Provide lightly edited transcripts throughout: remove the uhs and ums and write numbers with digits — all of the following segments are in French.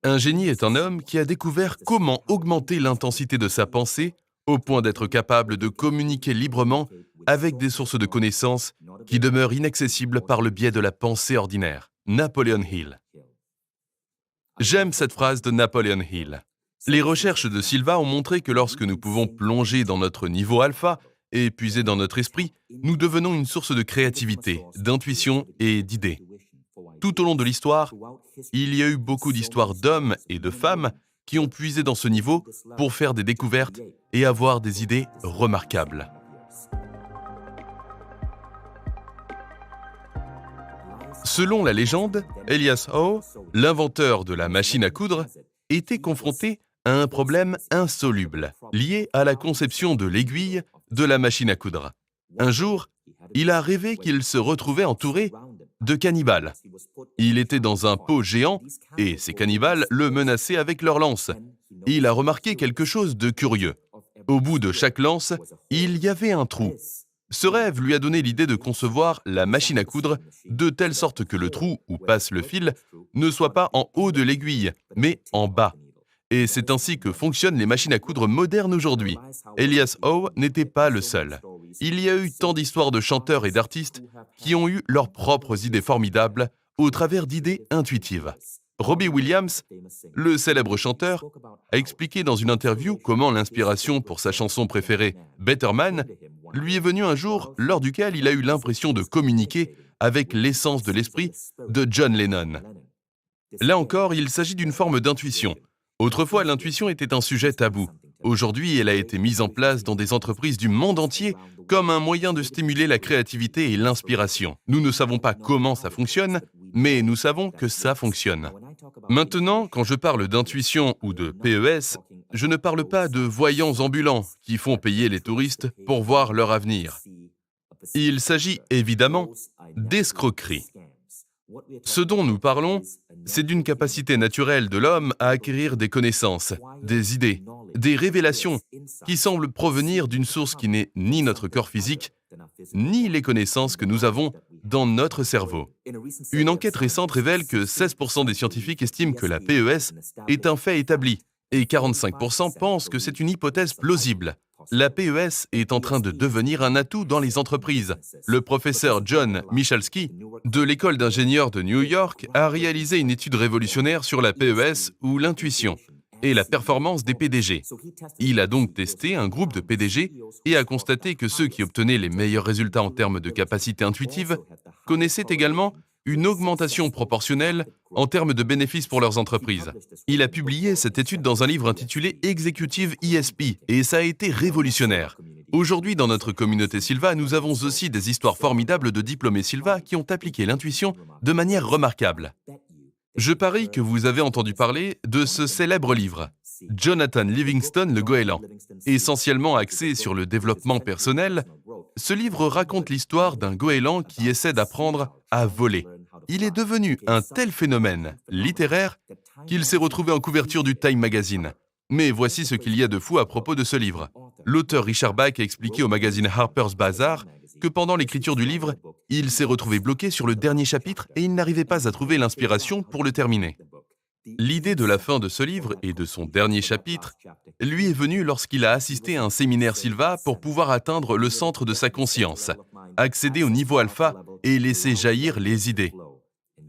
Un génie est un homme qui a découvert comment augmenter l'intensité de sa pensée au point d'être capable de communiquer librement avec des sources de connaissances qui demeurent inaccessibles par le biais de la pensée ordinaire. Napoleon Hill. J'aime cette phrase de Napoleon Hill. Les recherches de Silva ont montré que lorsque nous pouvons plonger dans notre niveau alpha et puiser dans notre esprit, nous devenons une source de créativité, d'intuition et d'idées. Tout au long de l'histoire, il y a eu beaucoup d'histoires d'hommes et de femmes qui ont puisé dans ce niveau pour faire des découvertes et avoir des idées remarquables. Selon la légende, Elias Howe, l'inventeur de la machine à coudre, était confronté à un problème insoluble lié à la conception de l'aiguille de la machine à coudre. Un jour, il a rêvé qu'il se retrouvait entouré de cannibales. Il était dans un pot géant et ces cannibales le menaçaient avec leurs lances. Il a remarqué quelque chose de curieux. Au bout de chaque lance, il y avait un trou. Ce rêve lui a donné l'idée de concevoir la machine à coudre de telle sorte que le trou où passe le fil ne soit pas en haut de l'aiguille, mais en bas. Et c'est ainsi que fonctionnent les machines à coudre modernes aujourd'hui. Elias Howe n'était pas le seul. Il y a eu tant d'histoires de chanteurs et d'artistes qui ont eu leurs propres idées formidables au travers d'idées intuitives. Robbie Williams, le célèbre chanteur, a expliqué dans une interview comment l'inspiration pour sa chanson préférée, Better Man, lui est venue un jour lors duquel il a eu l'impression de communiquer avec l'essence de l'esprit de John Lennon. Là encore, il s'agit d'une forme d'intuition. Autrefois, l'intuition était un sujet tabou. Aujourd'hui, elle a été mise en place dans des entreprises du monde entier comme un moyen de stimuler la créativité et l'inspiration. Nous ne savons pas comment ça fonctionne, mais nous savons que ça fonctionne. Maintenant, quand je parle d'intuition ou de PES, je ne parle pas de voyants ambulants qui font payer les touristes pour voir leur avenir. Il s'agit évidemment d'escroquerie. Ce dont nous parlons, c'est d'une capacité naturelle de l'homme à acquérir des connaissances, des idées, des révélations qui semblent provenir d'une source qui n'est ni notre corps physique, ni les connaissances que nous avons dans notre cerveau. Une enquête récente révèle que 16% des scientifiques estiment que la PES est un fait établi et 45% pensent que c'est une hypothèse plausible. La PES est en train de devenir un atout dans les entreprises. Le professeur John Michalski de l'école d'ingénieurs de New York a réalisé une étude révolutionnaire sur la PES ou l'intuition et la performance des PDG. Il a donc testé un groupe de PDG et a constaté que ceux qui obtenaient les meilleurs résultats en termes de capacité intuitive connaissaient également une augmentation proportionnelle en termes de bénéfices pour leurs entreprises. Il a publié cette étude dans un livre intitulé Executive ESP et ça a été révolutionnaire. Aujourd'hui, dans notre communauté Silva, nous avons aussi des histoires formidables de diplômés Silva qui ont appliqué l'intuition de manière remarquable. Je parie que vous avez entendu parler de ce célèbre livre, Jonathan Livingston le Goéland. Essentiellement axé sur le développement personnel, ce livre raconte l'histoire d'un goéland qui essaie d'apprendre à voler. Il est devenu un tel phénomène littéraire qu'il s'est retrouvé en couverture du Time Magazine. Mais voici ce qu'il y a de fou à propos de ce livre. L'auteur Richard Bach a expliqué au magazine Harper's Bazaar que pendant l'écriture du livre, il s'est retrouvé bloqué sur le dernier chapitre et il n'arrivait pas à trouver l'inspiration pour le terminer. L'idée de la fin de ce livre et de son dernier chapitre lui est venue lorsqu'il a assisté à un séminaire Silva pour pouvoir atteindre le centre de sa conscience, accéder au niveau alpha et laisser jaillir les idées.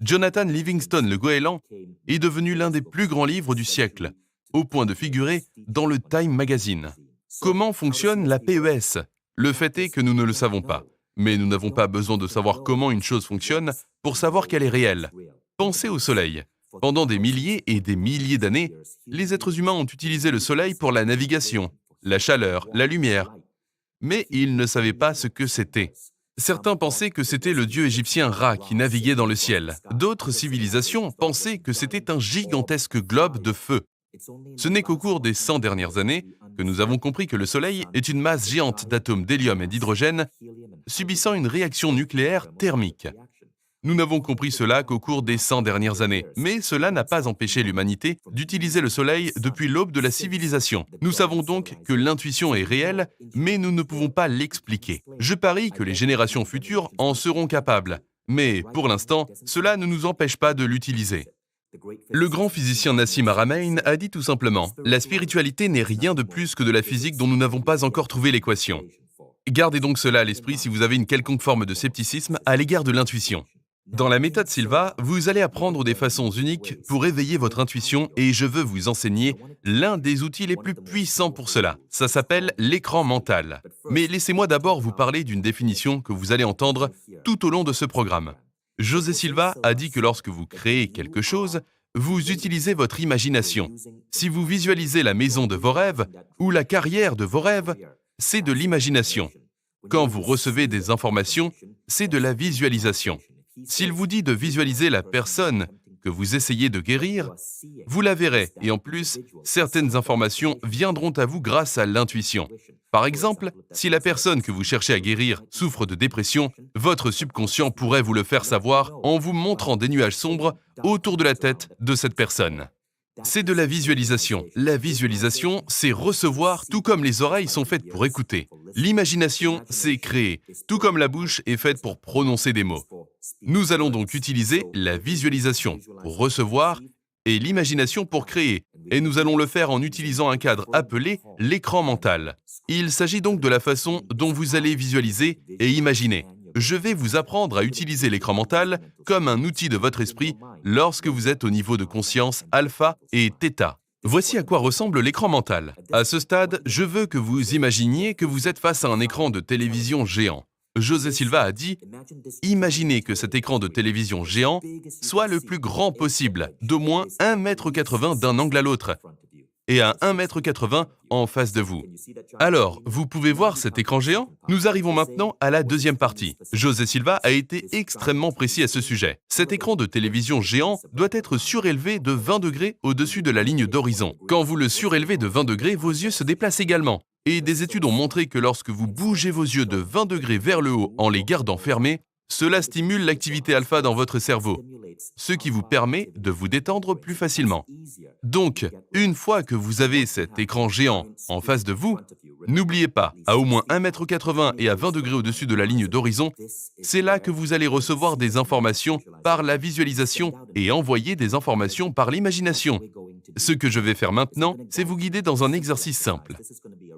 Jonathan Livingston le Goéland est devenu l'un des plus grands livres du siècle, au point de figurer dans le Time Magazine. Comment fonctionne la PES ? Le fait est que nous ne le savons pas, mais nous n'avons pas besoin de savoir comment une chose fonctionne pour savoir qu'elle est réelle. Pensez au Soleil. Pendant des milliers et des milliers d'années, les êtres humains ont utilisé le Soleil pour la navigation, la chaleur, la lumière. Mais ils ne savaient pas ce que c'était. Certains pensaient que c'était le dieu égyptien Ra qui naviguait dans le ciel. D'autres civilisations pensaient que c'était un gigantesque globe de feu. Ce n'est qu'au cours des 100 dernières années que nous avons compris que le Soleil est une masse géante d'atomes d'hélium et d'hydrogène subissant une réaction nucléaire thermique. Nous n'avons compris cela qu'au cours des 100 dernières années, mais cela n'a pas empêché l'humanité d'utiliser le Soleil depuis l'aube de la civilisation. Nous savons donc que l'intuition est réelle, mais nous ne pouvons pas l'expliquer. Je parie que les générations futures en seront capables, mais pour l'instant, cela ne nous empêche pas de l'utiliser. Le grand physicien Nassim Haramein a dit tout simplement « La spiritualité n'est rien de plus que de la physique dont nous n'avons pas encore trouvé l'équation ». Gardez donc cela à l'esprit si vous avez une quelconque forme de scepticisme à l'égard de l'intuition. Dans la méthode Silva, vous allez apprendre des façons uniques pour éveiller votre intuition et je veux vous enseigner l'un des outils les plus puissants pour cela. Ça s'appelle l'écran mental. Mais laissez-moi d'abord vous parler d'une définition que vous allez entendre tout au long de ce programme. José Silva a dit que lorsque vous créez quelque chose, vous utilisez votre imagination. Si vous visualisez la maison de vos rêves ou la carrière de vos rêves, c'est de l'imagination. Quand vous recevez des informations, c'est de la visualisation. S'il vous dit de visualiser la personne que vous essayez de guérir, vous la verrez et en plus, certaines informations viendront à vous grâce à l'intuition. Par exemple, si la personne que vous cherchez à guérir souffre de dépression, votre subconscient pourrait vous le faire savoir en vous montrant des nuages sombres autour de la tête de cette personne. C'est de la visualisation. La visualisation, c'est recevoir tout comme les oreilles sont faites pour écouter. L'imagination, c'est créer, tout comme la bouche est faite pour prononcer des mots. Nous allons donc utiliser la visualisation pour recevoir et l'imagination pour créer, et nous allons le faire en utilisant un cadre appelé l'écran mental. Il s'agit donc de la façon dont vous allez visualiser et imaginer. Je vais vous apprendre à utiliser l'écran mental comme un outil de votre esprit lorsque vous êtes au niveau de conscience alpha et theta. Voici à quoi ressemble l'écran mental. À ce stade, je veux que vous imaginiez que vous êtes face à un écran de télévision géant. José Silva a dit « Imaginez que cet écran de télévision géant soit le plus grand possible, d'au moins 1,80 m d'un angle à l'autre, et à 1,80 m en face de vous. Alors, vous pouvez voir cet écran géant? Nous arrivons maintenant à la deuxième partie. José Silva a été extrêmement précis à ce sujet. Cet écran de télévision géant doit être surélevé de 20 degrés au-dessus de la ligne d'horizon. Quand vous le surélevez de 20 degrés, vos yeux se déplacent également. Et des études ont montré que lorsque vous bougez vos yeux de 20 degrés vers le haut en les gardant fermés, cela stimule l'activité alpha dans votre cerveau, ce qui vous permet de vous détendre plus facilement. Donc, une fois que vous avez cet écran géant en face de vous, n'oubliez pas, à au moins 1,80 m et à 20 degrés au-dessus de la ligne d'horizon, c'est là que vous allez recevoir des informations par la visualisation et envoyer des informations par l'imagination. Ce que je vais faire maintenant, c'est vous guider dans un exercice simple.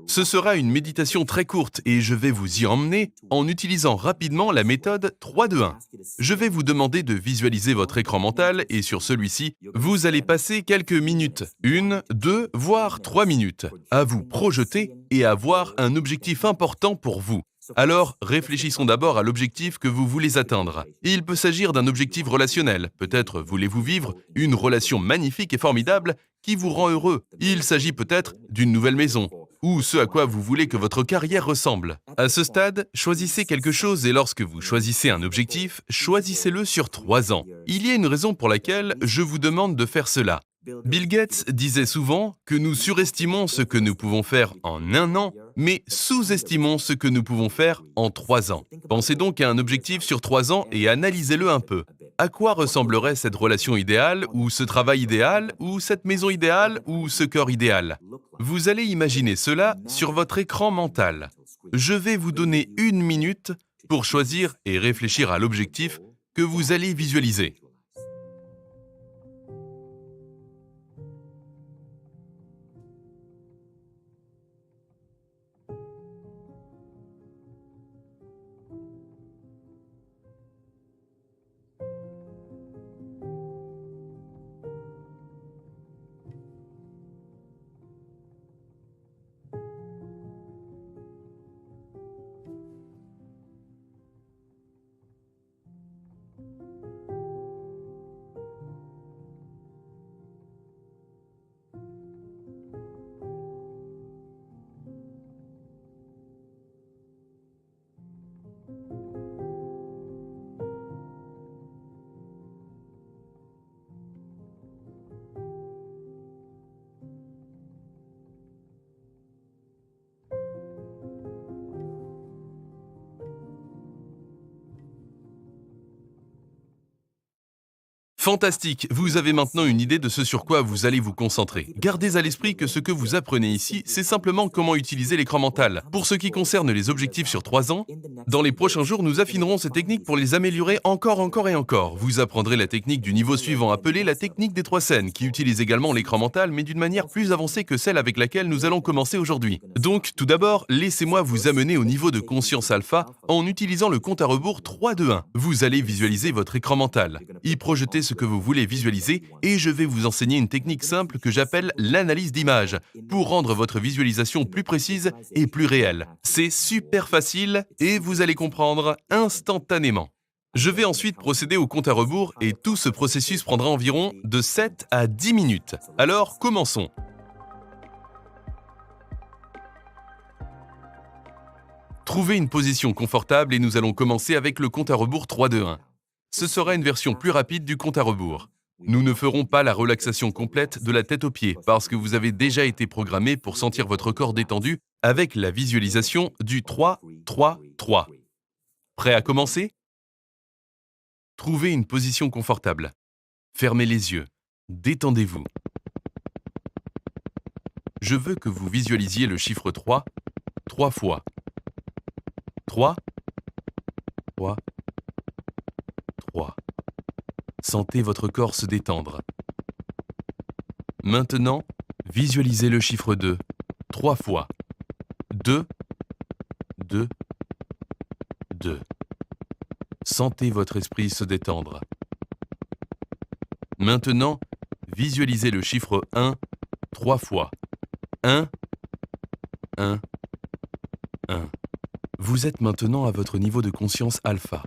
Ce sera une méditation très courte et je vais vous y emmener en utilisant rapidement la méthode 3-2-1. Je vais vous demander de visualiser votre écran mental et sur celui-ci, vous allez passer quelques minutes, 1, 2, voire 3 minutes, à vous projeter et à voir un objectif important pour vous. Alors, réfléchissons d'abord à l'objectif que vous voulez atteindre. Il peut s'agir d'un objectif relationnel. Peut-être voulez-vous vivre une relation magnifique et formidable qui vous rend heureux. Il s'agit peut-être d'une nouvelle maison ou ce à quoi vous voulez que votre carrière ressemble. À ce stade, choisissez quelque chose et lorsque vous choisissez un objectif, choisissez-le sur 3 ans. Il y a une raison pour laquelle je vous demande de faire cela. Bill Gates disait souvent que nous surestimons ce que nous pouvons faire en 1 an, mais sous-estimons ce que nous pouvons faire en 3 ans. Pensez donc à un objectif sur 3 ans et analysez-le un peu. À quoi ressemblerait cette relation idéale, ou ce travail idéal, ou cette maison idéale, ou ce corps idéal? Vous allez imaginer cela sur votre écran mental. Je vais vous donner 1 minute pour choisir et réfléchir à l'objectif que vous allez visualiser. Fantastique, vous avez maintenant une idée de ce sur quoi vous allez vous concentrer. Gardez à l'esprit que ce que vous apprenez ici, c'est simplement comment utiliser l'écran mental. Pour ce qui concerne les objectifs sur 3 ans, dans les prochains jours, nous affinerons ces techniques pour les améliorer encore et encore. Vous apprendrez la technique du niveau suivant, appelée la technique des 3 scènes, qui utilise également l'écran mental, mais d'une manière plus avancée que celle avec laquelle nous allons commencer aujourd'hui. Donc, tout d'abord, laissez-moi vous amener au niveau de conscience alpha en utilisant le compte à rebours 3, 2, 1. Vous allez visualiser votre écran mental, y projeter ce que vous voulez visualiser, et je vais vous enseigner une technique simple que j'appelle l'analyse d'image, pour rendre votre visualisation plus précise et plus réelle. C'est super facile et vous allez comprendre instantanément. Je vais ensuite procéder au compte à rebours et tout ce processus prendra environ de 7 à 10 minutes. Alors, commençons. Trouvez une position confortable et nous allons commencer avec le compte à rebours 3, 2, 1. Ce sera une version plus rapide du compte à rebours. Nous ne ferons pas la relaxation complète de la tête aux pieds parce que vous avez déjà été programmé pour sentir votre corps détendu avec la visualisation du 3, 3, 3. Prêt à commencer? Trouvez une position confortable. Fermez les yeux. Détendez-vous. Je veux que vous visualisiez le chiffre 3, 3 fois. 3, 3, 3. Sentez votre corps se détendre. Maintenant, visualisez le chiffre 2, 3 fois. 2, 2, 2. Sentez votre esprit se détendre. Maintenant, visualisez le chiffre 1, 3 fois. 1, 1, 1. Vous êtes maintenant à votre niveau de conscience alpha.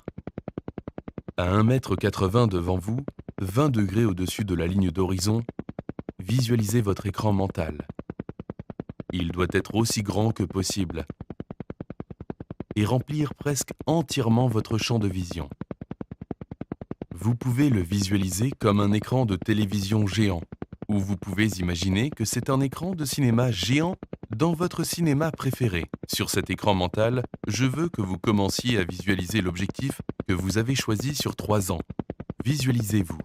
À 1,80 m devant vous, 20 degrés au-dessus de la ligne d'horizon, visualisez votre écran mental. Il doit être aussi grand que possible et remplir presque entièrement votre champ de vision. Vous pouvez le visualiser comme un écran de télévision géant, ou vous pouvez imaginer que c'est un écran de cinéma géant dans votre cinéma préféré. Sur cet écran mental, je veux que vous commenciez à visualiser l'objectif que vous avez choisi sur 3 ans. Visualisez-vous.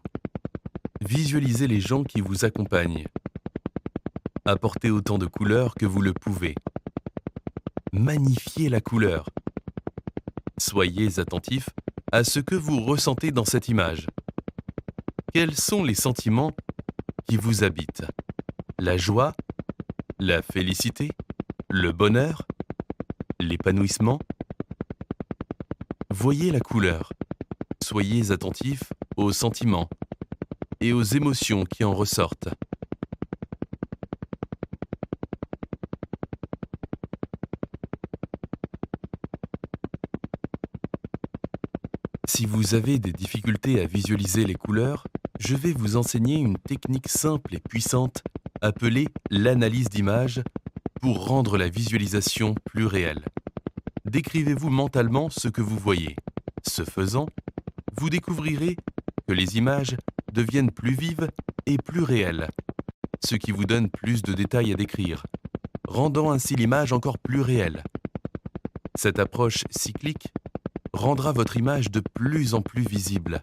Visualisez les gens qui vous accompagnent. Apportez autant de couleurs que vous le pouvez. Magnifiez la couleur. Soyez attentif à ce que vous ressentez dans cette image. Quels sont les sentiments qui vous habitent? La joie, la félicité, le bonheur, l'épanouissement? Voyez la couleur. Soyez attentif aux sentiments et aux émotions qui en ressortent. Si vous avez des difficultés à visualiser les couleurs, je vais vous enseigner une technique simple et puissante appelée l'analyse d'image pour rendre la visualisation plus réelle. Décrivez-vous mentalement ce que vous voyez. Ce faisant, vous découvrirez que les images deviennent plus vives et plus réelles, ce qui vous donne plus de détails à décrire, rendant ainsi l'image encore plus réelle. Cette approche cyclique rendra votre image de plus en plus visible,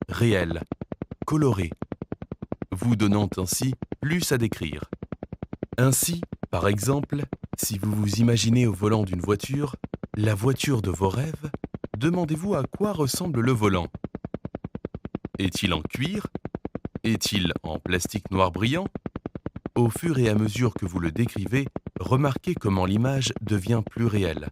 réelle, colorée, vous donnant ainsi plus à décrire. Ainsi, par exemple, si vous vous imaginez au volant d'une voiture, la voiture de vos rêves, demandez-vous à quoi ressemble le volant. Est-il en cuir? Est-il en plastique noir brillant? Au fur et à mesure que vous le décrivez, remarquez comment l'image devient plus réelle,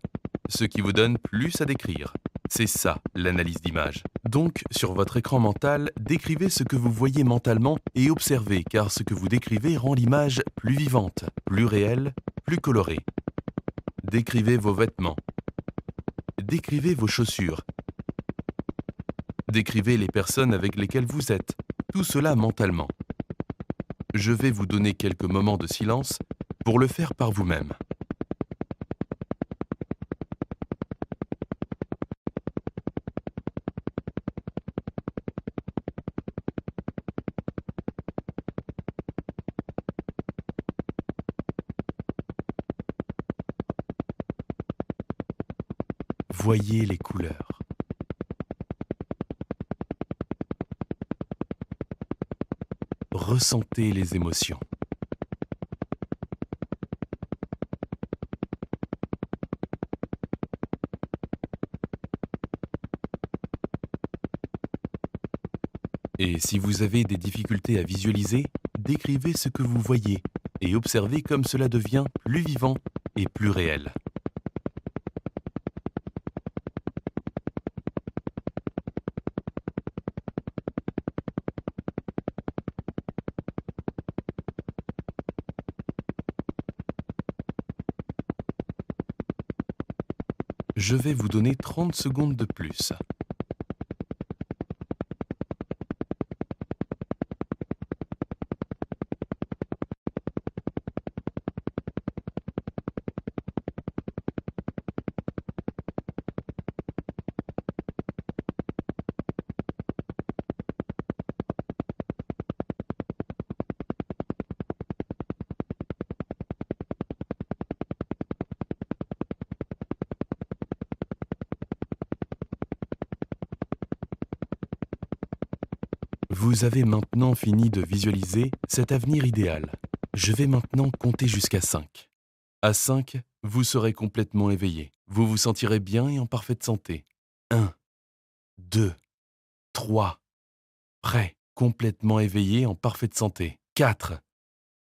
ce qui vous donne plus à décrire. C'est ça, l'analyse d'image. Donc, sur votre écran mental, décrivez ce que vous voyez mentalement et observez, car ce que vous décrivez rend l'image plus vivante, plus réelle, plus colorée. Décrivez vos vêtements. Décrivez vos chaussures. Décrivez les personnes avec lesquelles vous êtes. Tout cela mentalement. Je vais vous donner quelques moments de silence pour le faire par vous-même. Voyez les couleurs. ressentez les émotions. Et si vous avez des difficultés à visualiser, décrivez ce que vous voyez et observez comme cela devient plus vivant et plus réel. Je vais vous donner 30 secondes de plus. Vous avez maintenant fini de visualiser cet avenir idéal. Je vais maintenant compter jusqu'à 5. À 5, vous serez complètement éveillé. Vous vous sentirez bien et en parfaite santé. 1, 2, 3, prêt, complètement éveillé en parfaite santé. 4,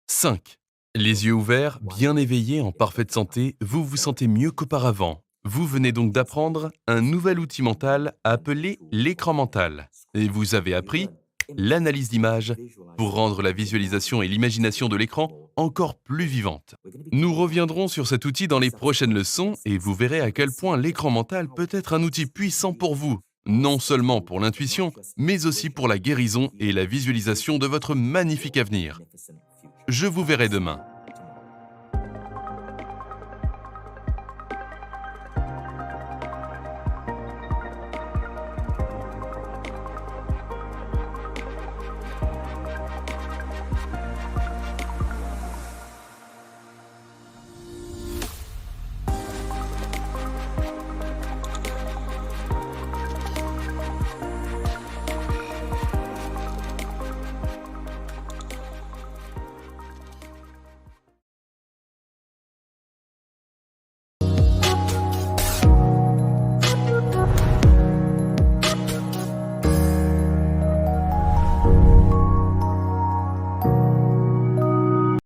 5. Les yeux ouverts, bien éveillés en parfaite santé, vous vous sentez mieux qu'auparavant. Vous venez donc d'apprendre un nouvel outil mental appelé l'écran mental. Et vous avez appris l'analyse d'images pour rendre la visualisation et l'imagination de l'écran encore plus vivantes. Nous reviendrons sur cet outil dans les prochaines leçons et vous verrez à quel point l'écran mental peut être un outil puissant pour vous, non seulement pour l'intuition, mais aussi pour la guérison et la visualisation de votre magnifique avenir. Je vous verrai demain.